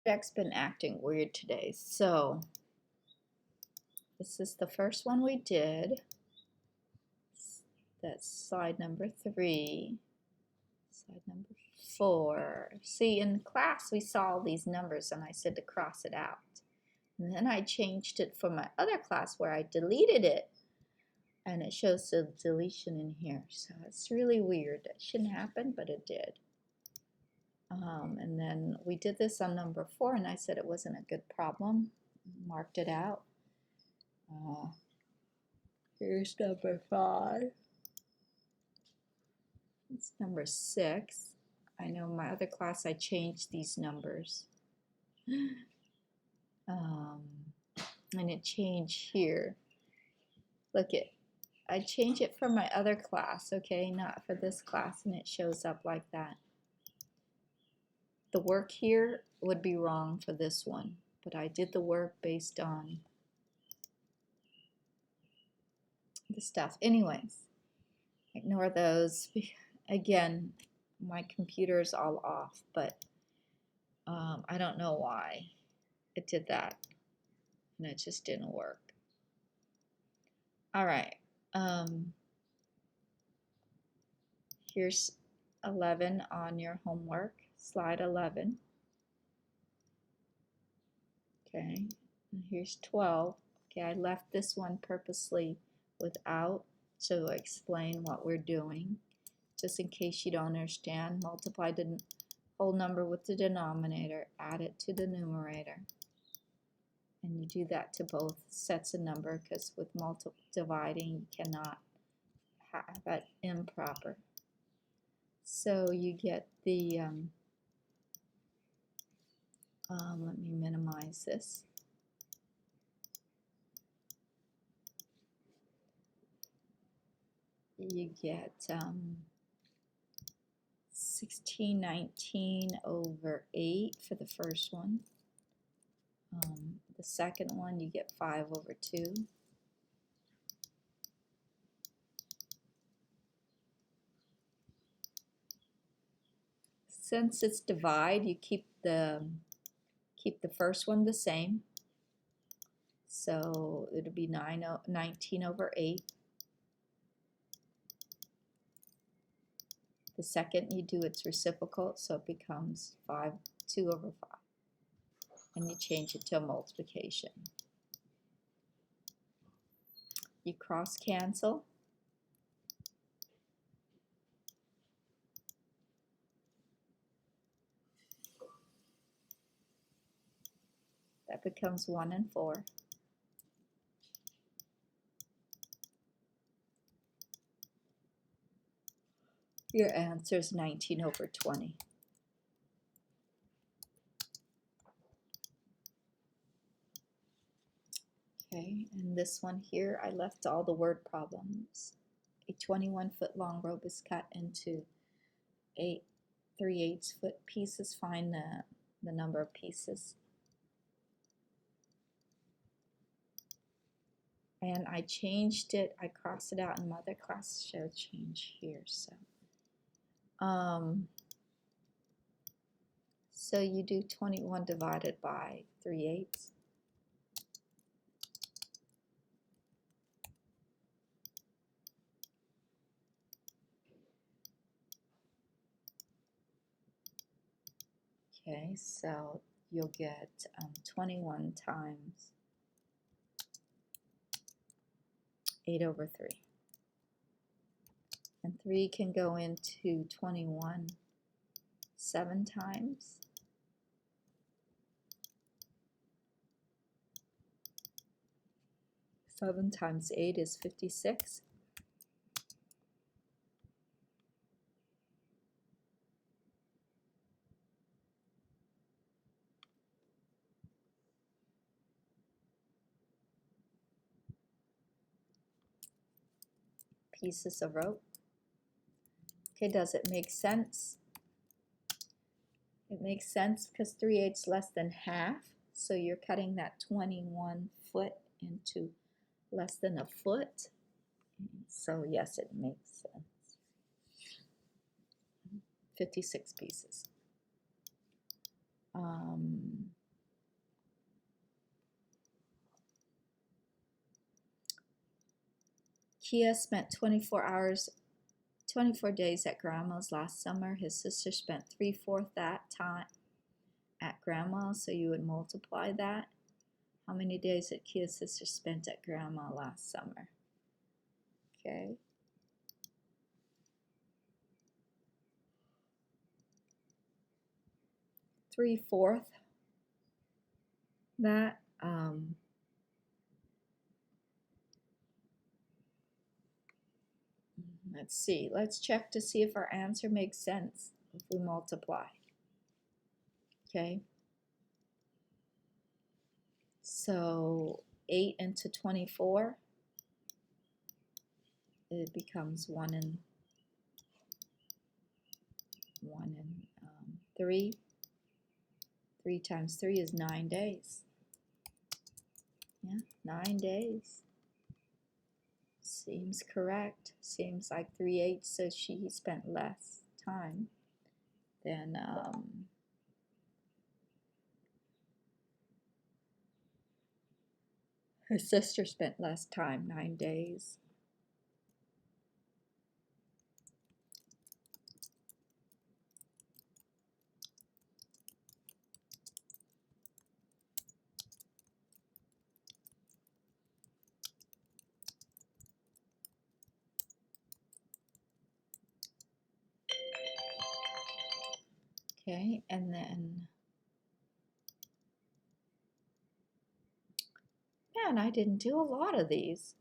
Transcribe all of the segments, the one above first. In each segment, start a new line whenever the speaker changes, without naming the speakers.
deck's been acting weird today. So this is the first one we did. That's slide number 3. Slide number 4. See, in class we saw all these numbers and I said to cross it out. And then I changed it for my other class where I deleted it. And it shows the deletion in here. So it's really weird. It shouldn't happen, but it did. And then we did this on number 4, and I said it wasn't a good problem. Marked it out. Here's number 5. It's number 6. I know in my other class I changed these numbers. And it changed here. Look it. I change it for my other class, okay, not for this class, and it shows up like that. The work here would be wrong for this one, but I did the work based on the stuff. Anyways, ignore those. Again, my computer's all off, but I don't know why it did that, and it just didn't work. All right. Here's 11 on your homework, slide 11. Okay, and here's 12. Okay, I left this one purposely without to explain what we're doing, just in case you don't understand. Multiply the whole number with the denominator, add it to the numerator. And you do that to both sets of number, because with dividing you cannot have that improper. So you get the, let me minimize this. You get 1619 over 8 for the first one. The second one you get 5 over 2. Since it's divide, you keep the first one the same. So it'll be 19 over 8. The second you do its reciprocal, so it becomes 2 over 5. And you change it to a multiplication. You cross cancel. That becomes 1 and 4. Your answer is 19 over 20. Okay, and this one here, I left all the word problems. A 21-foot long rope is cut into 8 3/8 foot pieces. Find the number of pieces. And I changed it, I crossed it out in my other class, show change here. So you do 21 divided by 3/8. Okay, so you'll get 21 times 8 over 3. And 3 can go into 21 7 times. Seven times 8 is 56. Pieces of rope. Okay, does it make sense? It makes sense because 3/8 is less than half, so you're cutting that 21 foot into less than a foot. So yes, it makes sense. 56 pieces. Kia spent 24 days at grandma's last summer. His sister spent 3/4 that time at grandma's, so you would multiply that. How many days did Kia's sister spent at grandma last summer? Okay. Three-fourth that. Let's see. Let's check to see if our answer makes sense if we multiply. Okay. So 8 into 24, it becomes 1 and 3. 3 times 3 is 9 days. Yeah, 9 days. Seems correct. Seems like 3/8 says she spent less time than her sister spent less time, 9 days. Okay, and then, man, I didn't do a lot of these.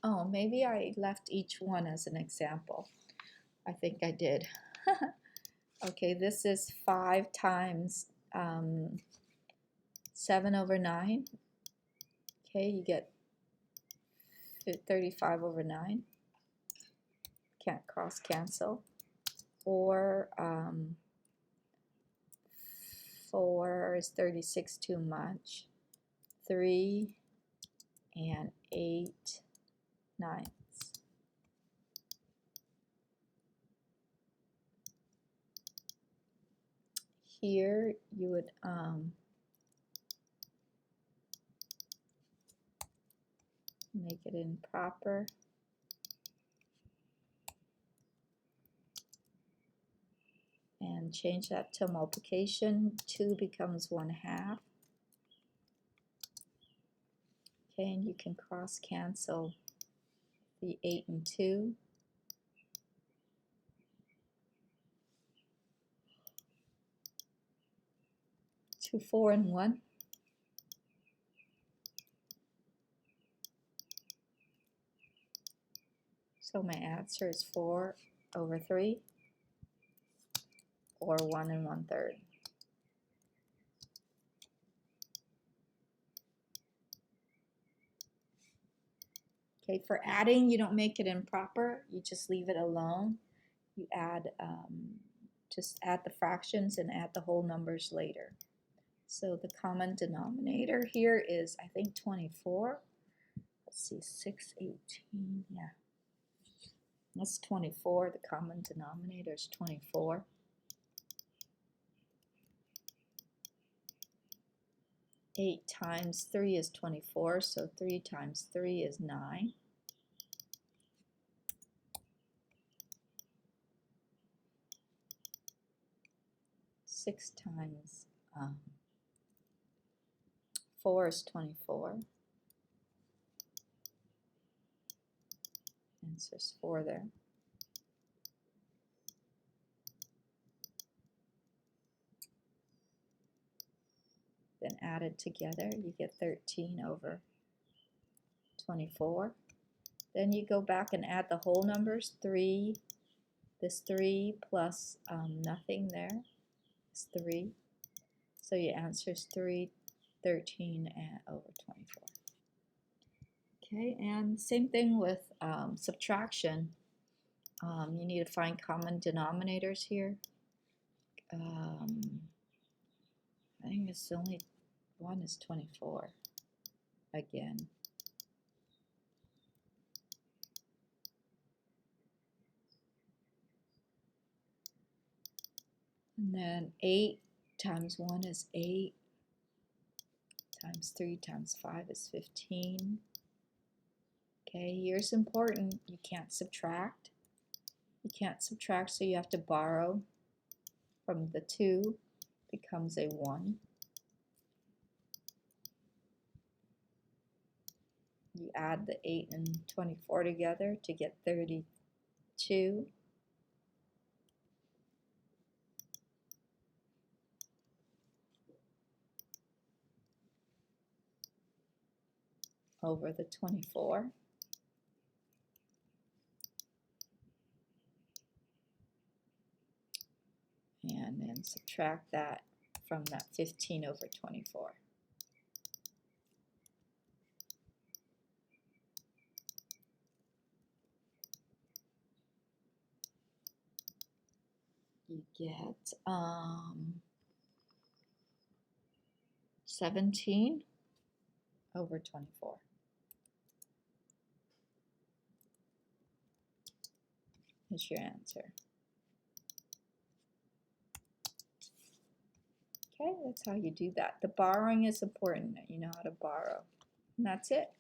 Oh, maybe I left each one as an example. I think I did. Okay, this is 5 times 7/9. Okay, you get 35/9. Can't cross cancel. Or 4 is 36 too much. 3 and 8/9. Here you would make it improper. And change that to multiplication. 2 becomes 1/2. Okay, and you can cross cancel the 8 and 2. 2, 4, and 1. So my answer is 4/3, or 1 1/3. Okay, for adding, you don't make it improper. You just leave it alone. You add, just add the fractions and add the whole numbers later. So the common denominator here is, I think, 24. Let's see, 6, 18, yeah. That's 24. The common denominator is 24. Eight times 3 is 24, so 3 times 3 is 9. Six times 4 is 24. Answer's 4 there. Then added together, you get 13/24. Then you go back and add the whole numbers. 3, this 3 plus nothing there is 3. So your answer is 3/13/24. Okay, and same thing with subtraction. You need to find common denominators here. I think it's only one is 24 again. And then 8 times 1 is 8, times 3 times 5 is 15, Okay, here's important. You can't subtract. You can't subtract, so you have to borrow from the 2, becomes a 1. You add the 8 and 24 together to get 32. Over the 24. And then subtract that from that 15 over 24. You get 17 over 24. Is your answer. Okay, that's how you do that. The borrowing is important, that you know how to borrow. And that's it.